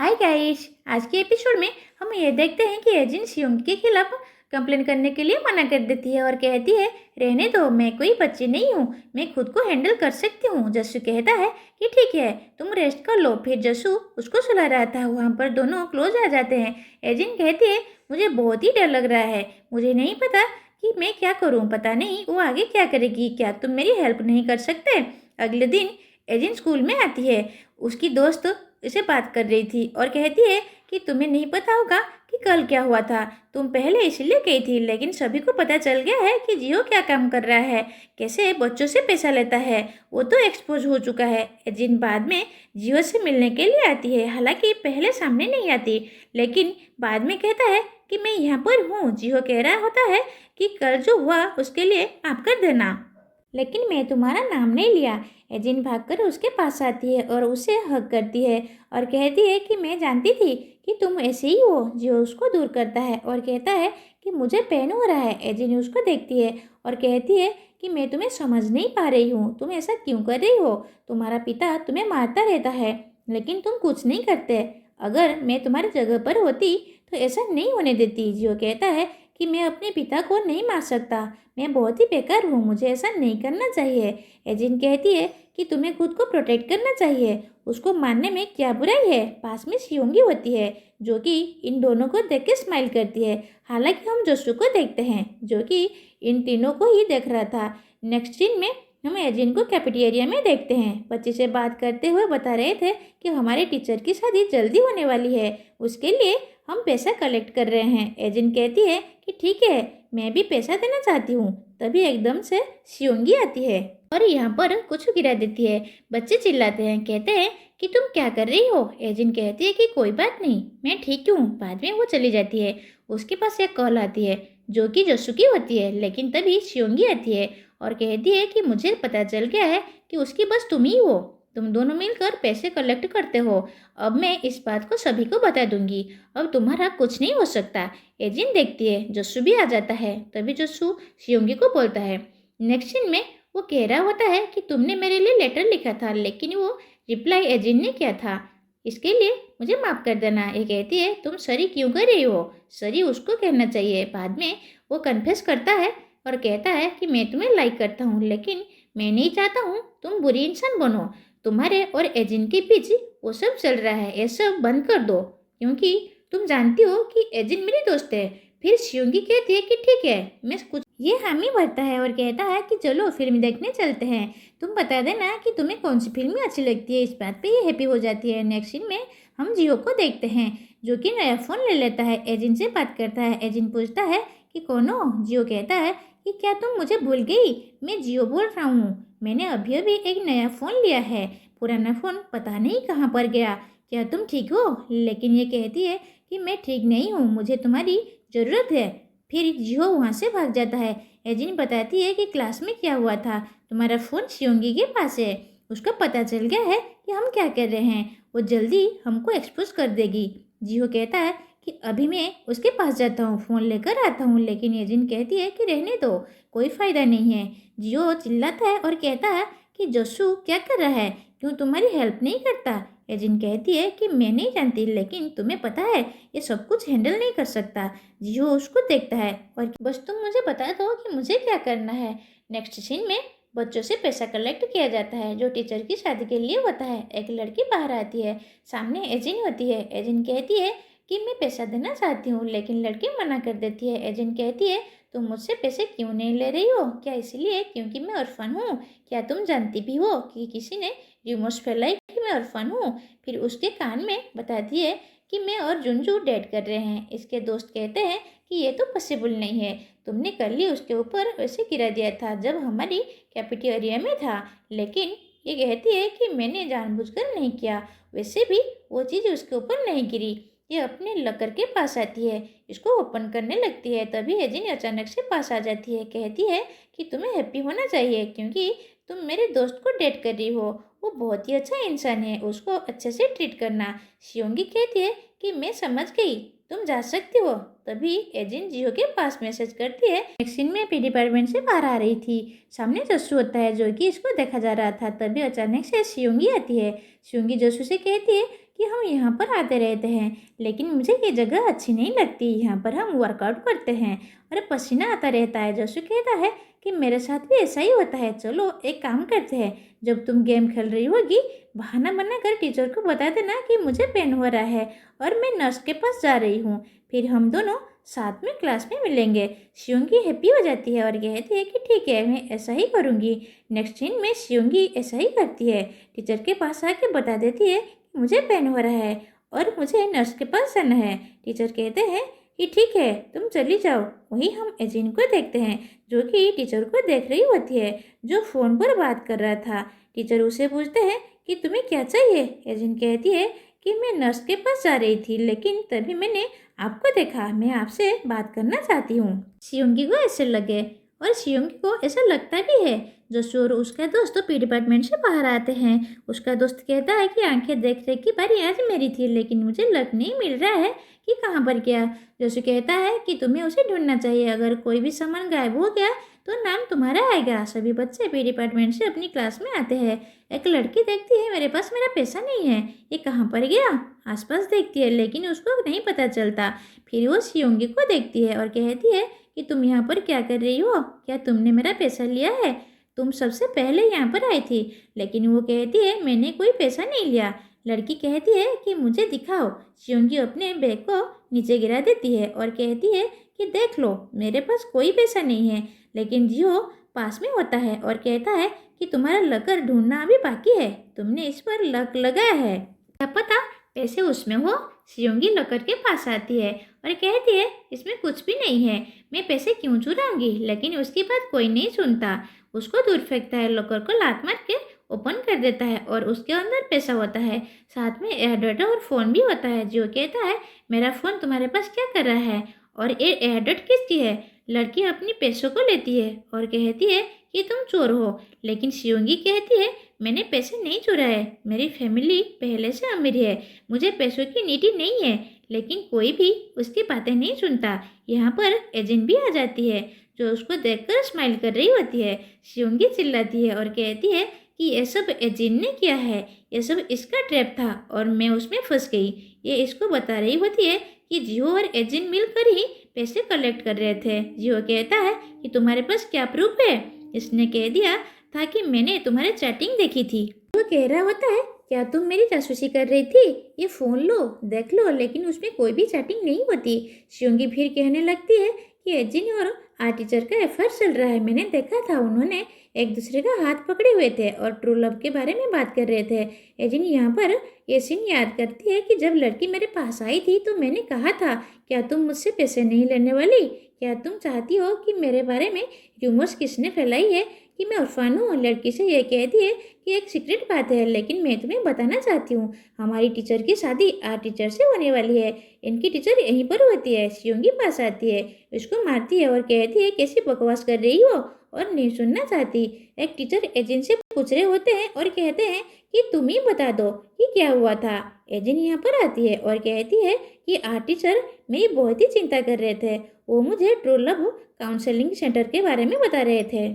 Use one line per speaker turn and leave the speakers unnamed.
Hi guys, आज के episode में हम ये देखते हैं कि एजिन शियोंगी के खिलाफ कंप्लेन करने के लिए मना कर देती है और कहती है रहने दो, मैं कोई बच्ची नहीं हूँ, मैं खुद को हैंडल कर सकती हूँ। जस्सू कहता है कि ठीक है, तुम रेस्ट कर लो। फिर जस्सू उसको सुला रहा था, वहाँ पर दोनों क्लोज आ जाते हैं। एजिन कहती है मुझे बहुत ही डर लग रहा है, मुझे नहीं पता कि मैं क्या करूँ, पता नहीं वो आगे क्या करेगी, क्या तुम मेरी हेल्प नहीं कर सकते। अगले दिन एजिन स्कूल में आती है, उसकी दोस्त इसे बात कर रही थी और कहती है कि तुम्हें नहीं पता होगा कि कल क्या हुआ था, तुम पहले इसलिए गई थी, लेकिन सभी को पता चल गया है कि जियो क्या काम कर रहा है, कैसे बच्चों से पैसा लेता है, वो तो एक्सपोज हो चुका है। जिन बाद में जियो से मिलने के लिए आती है, हालांकि पहले सामने नहीं आती, लेकिन बाद में कहता है कि मैं यहाँ पर हूँ। जियो कह रहा होता है कि कल जो हुआ उसके लिए माफ कर देना, लेकिन मैं तुम्हारा नाम नहीं लिया। एजिन भागकर उसके पास आती है और उसे हग करती है और कहती है कि मैं जानती थी कि तुम ऐसे ही हो। जो उसको दूर करता है और कहता है कि मुझे पेन हो रहा है। एजिन उसको देखती है और कहती है कि मैं तुम्हें समझ नहीं पा रही हूँ, तुम ऐसा क्यों कर रही हो। तुम्हारा पिता तुम्हें मारता रहता है, लेकिन तुम कुछ नहीं करते। अगर मैं तुम्हारी जगह पर होती तो ऐसा नहीं होने देती। जियो कहता है कि मैं अपने पिता को नहीं मार सकता, मैं बहुत ही बेकार हूँ, मुझे ऐसा नहीं करना चाहिए। एजिन कहती है कि तुम्हें खुद को प्रोटेक्ट करना चाहिए, उसको मारने में क्या बुराई है। पास में शियोंगी होती है जो कि इन दोनों को देख के स्माइल करती है। हालांकि हम जस्सू को देखते हैं जो कि इन तीनों को ही देख रहा था। नेक्स्ट सीन में हम एजिन को कैफेटेरिया में देखते हैं। बच्चे से बात करते हुए बता रहे थे कि हमारे टीचर की शादी जल्दी होने वाली है, उसके लिए हम पैसा कलेक्ट कर रहे हैं। एजिन कहती है कि ठीक है, मैं भी पैसा देना चाहती हूँ। तभी एकदम से शियोंगी आती है और यहाँ पर कुछ गिरा देती है। बच्चे चिल्लाते हैं, कहते हैं कि तुम क्या कर रही हो। एजिन कहती है कि कोई बात नहीं, मैं ठीक हूँ। बाद में वो चली जाती है। उसके पास एक कॉल आती है जो कि जस्सू की होती है, लेकिन तभी शियोंगी आती है और कहती है कि मुझे पता चल गया है कि उसकी बस तुम ही हो, तुम दोनों मिलकर पैसे कलेक्ट करते हो। अब मैं इस बात को सभी को बता दूंगी, अब तुम्हारा कुछ नहीं हो सकता। एजिन देखती है, जस्सू भी आ जाता है। तभी जस्सू शियोंगी को बोलता है। नेक्स्ट सीन में वो कह रहा होता है कि तुमने मेरे लिए लेटर लिखा था, लेकिन वो रिप्लाई एजिन ने किया था, इसके लिए मुझे माफ़ कर देना। ये कहती है तुम सॉरी क्यों कर रही हो, सॉरी उसको कहना चाहिए। बाद में वो कन्फेस करता है और कहता है कि मैं तुम्हें लाइक करता हूँ, लेकिन मैं नहीं चाहता हूँ तुम बुरी इंसान बनो। तुम्हारे और एजिन के बीच वो सब चल रहा है, ये सब बंद कर दो, क्योंकि तुम जानती हो कि एजिन मेरी दोस्त है। फिर शियोंगी कहती है कि ठीक है, मैं कुछ ये हामी भरता है और कहता है कि चलो फिल्म देखने चलते हैं, तुम बता देना कि तुम्हें कौन सी फिल्म अच्छी लगती है। इस बात पे ये हैप्पी हो जाती है। नेक्स्ट सीन में हम जियो को देखते हैं जो कि नया फ़ोन ले लेता है, एजिन से बात करता है। एजिन पूछता है कि कौन हो। जियो कहता है कि क्या तुम मुझे भूल गई, मैं जियो बोल रहा हूँ, मैंने अभी अभी एक नया फ़ोन लिया है, पुराना फ़ोन पता नहीं कहाँ पर गया, क्या तुम ठीक हो। लेकिन ये कहती है कि मैं ठीक नहीं हूँ, मुझे तुम्हारी ज़रूरत है। फिर जियो वहाँ से भाग जाता है। एजिन बताती है कि क्लास में क्या हुआ था, तुम्हारा फ़ोन शियोंगी के पास है, उसका पता चल गया है कि हम क्या कर रहे हैं, वो जल्दी हमको एक्सपोज कर देगी। जियो कहता है कि अभी मैं उसके पास जाता हूँ, फ़ोन लेकर आता हूँ। लेकिन एजिन कहती है कि रहने दो, कोई फ़ायदा नहीं है। जियो चिल्लाता है और कहता है कि जस्सू क्या कर रहा है, क्यों तुम्हारी हेल्प नहीं करता। एजिन कहती है कि मैं नहीं जानती, लेकिन तुम्हें पता है ये सब कुछ हैंडल नहीं कर सकता। जियो उसको देखता है और बस तुम मुझे बता दो कि मुझे क्या करना है। नेक्स्ट सीन में बच्चों से पैसा कलेक्ट किया जाता है जो टीचर की शादी के लिए होता है। एक लड़की बाहर आती है, सामने एजिन होती है। एजिन कहती है कि मैं पैसा देना चाहती हूँ, लेकिन लड़की मना कर देती है। एजिन कहती है तुम मुझसे पैसे क्यों नहीं ले रही हो, क्या इसलिए क्योंकि मैं ऑर्फन हूँ। क्या तुम जानती भी हो कि किसी ने र्यूमर्स फैलाई कि मैं ऑर्फन हूँ। फिर उसके कान में बताती है कि मैं और जुनजू डेट कर रहे हैं। इसके दोस्त कहते हैं कि ये तो पॉसिबल नहीं है, तुमने कल ही उसके ऊपर वैसे गिरा दिया था जब हमारी कैफेटेरिया में था। लेकिन ये कहती है कि मैंने जानबूझकर नहीं किया, वैसे भी वो चीज़ उसके ऊपर नहीं गिरी। ये अपने लकर के पास आती है, इसको ओपन करने लगती है। तभी एजिन अचानक से पास आ जाती है, कहती है कि तुम्हें हैप्पी होना चाहिए क्योंकि तुम मेरे दोस्त को डेट कर रही हो, वो बहुत ही अच्छा इंसान है, उसको अच्छे से ट्रीट करना। शियोंगी कहती है कि मैं समझ गई, तुम जा सकती हो। तभी एजिन जियो के पास मैसेज करती है। नेक्स्ट सीन में पी डिपार्टमेंट से बाहर आ रही थी, सामने जस्सू होता है जो कि इसको देखा जा रहा था। तभी अचानक से शियोंगी आती है। शियोंगी जस्सू से कहती है कि हम यहाँ पर आते रहते हैं, लेकिन मुझे ये जगह अच्छी नहीं लगती। यहाँ पर हम वर्कआउट करते हैं और पसीना आता रहता है। जसु कहता है कि मेरे साथ भी ऐसा ही होता है। चलो एक काम करते हैं, जब तुम गेम खेल रही होगी बहाना बनाकर टीचर को बता देना कि मुझे पेन हो रहा है और मैं नर्स के पास जा रही हूँ। फिर हम दोनों साथ में क्लास में मिलेंगे। शियोंगी हैप्पी हो जाती है और कहती है कि ठीक है, मैं ऐसा ही करूँगी। नेक्स्ट सीन में शियोंगी ऐसा ही करती है। टीचर के पास आके बता देती है कि मुझे पेन हो रहा है और मुझे नर्स के पास जाना है। टीचर कहते हैं कि ठीक है, तुम चली जाओ। वहीं हम एजिन को देखते हैं, जो कि टीचर को देख रही होती है, जो फ़ोन पर बात कर रहा था। टीचर उसे पूछते हैं कि तुम्हें क्या चाहिए। एजिन कहती है कि मैं नर्स के पास जा रही थी, लेकिन तभी मैंने आपको देखा, मैं आपसे बात करना चाहती हूँ। शियोंगी को ऐसे लगे और शियोंगी को ऐसा लगता भी है। जसू और उसका दोस्त तो पी डिपार्टमेंट से बाहर आते हैं। उसका दोस्त कहता है कि आंखें देखने की बारी आज मेरी थी, लेकिन मुझे लग नहीं मिल रहा है कि कहाँ पर गया। जसू कहता है कि तुम्हें उसे ढूंढना चाहिए, अगर कोई भी सामान गायब हो गया तो नाम तुम्हारा आएगा। सभी बच्चे पी डिपार्टमेंट से अपनी क्लास में आते हैं। एक लड़की देखती है मेरे पास मेरा पैसा नहीं है, ये कहाँ पर गया। आसपास देखती है लेकिन उसको नहीं पता चलता। फिर वो शियोंगी को देखती है और कहती है कि तुम यहाँ पर क्या कर रही हो, क्या तुमने मेरा पैसा लिया है? तुम सबसे पहले यहाँ पर आई थी। लेकिन वो कहती है मैंने कोई पैसा नहीं लिया। लड़की कहती है कि मुझे दिखाओ। शियोंगी अपने बैग को नीचे गिरा देती है और कहती है कि देख लो, मेरे पास कोई पैसा नहीं है। लेकिन जियो पास में होता है और कहता है कि तुम्हारा लकर ढूंढना अभी बाकी है, तुमने इस पर लक लगाया है, क्या पता पैसे उसमें हो। शियोंगी लकर के पास आती है और कहती है इसमें कुछ भी नहीं है, मैं पैसे क्यों चुराऊंगी। लेकिन उसकी बात कोई नहीं सुनता, उसको दूर फेंकता है, लकर को लात मार के ओपन कर देता है और उसके अंदर पैसा होता है, साथ में एयर डाटा और फ़ोन भी होता है। जियो कहता है मेरा फ़ोन तुम्हारे पास क्या कर रहा है और ये एयर डट किसकी है। लड़की अपनी पैसों को लेती है और कहती है कि तुम चोर हो। लेकिन शियोंगी कहती है मैंने पैसे नहीं चुराए, मेरी फैमिली पहले से अमीर है, मुझे पैसों की नीति नहीं है। लेकिन कोई भी उसकी बातें नहीं सुनता। यहाँ पर एजेंट भी आ जाती है, जो उसको देखकर स्माइल कर रही होती है। शियोंगी चिल्लाती है और कहती है कि ये सब एजेंट ने किया है, ये सब इसका ट्रैप था और मैं उसमें फंस गई। ये इसको बता रही होती है कि जियो और एजेंट मिलकर ही पैसे कलेक्ट कर रहे थे। जियो कहता है कि तुम्हारे पास क्या प्रूफ है। इसने कह दिया था कि मैंने तुम्हारी चैटिंग देखी थी। वो कह रहा होता है क्या तुम मेरी जासूसी कर रही थी, ये फ़ोन लो देख लो, लेकिन उसमें कोई भी चैटिंग नहीं होती। शियोंगी फिर कहने लगती है कि एजिन और आर्ट टीचर का अफेयर चल रहा है, मैंने देखा था, उन्होंने एक दूसरे का हाथ पकड़े हुए थे और ट्रू लव के बारे में बात कर रहे थे। एजिन यहाँ पर ये सीन याद करती है कि जब लड़की मेरे पास आई थी तो मैंने कहा था क्या तुम मुझसे पैसे नहीं लेने वाली, क्या तुम चाहती हो कि मेरे बारे में र्यूमर्स किसने फैलाई है कि मैं उर्फान हूँ। लड़की से यह कहती है कि एक सीक्रेट बात है, लेकिन मैं तुम्हें बताना चाहती हूँ, हमारी टीचर की शादी आर्ट टीचर से होने वाली है। इनकी टीचर यहीं पर होती है। शियोंगी पास आती है, इसको मारती है और कहती है कैसी बकवास कर रही हो और नहीं सुनना चाहती। एक टीचर एजेंट से पूछ रहे होते हैं और कहते हैं कि तुम ही बता दो कि क्या हुआ था। एजेंट यहाँ पर आती है और कहती है कि आर्ट टीचर मेरी बहुत ही चिंता कर रहे थे, वो मुझे ट्रू लव काउंसलिंग सेंटर के बारे में बता रहे थे।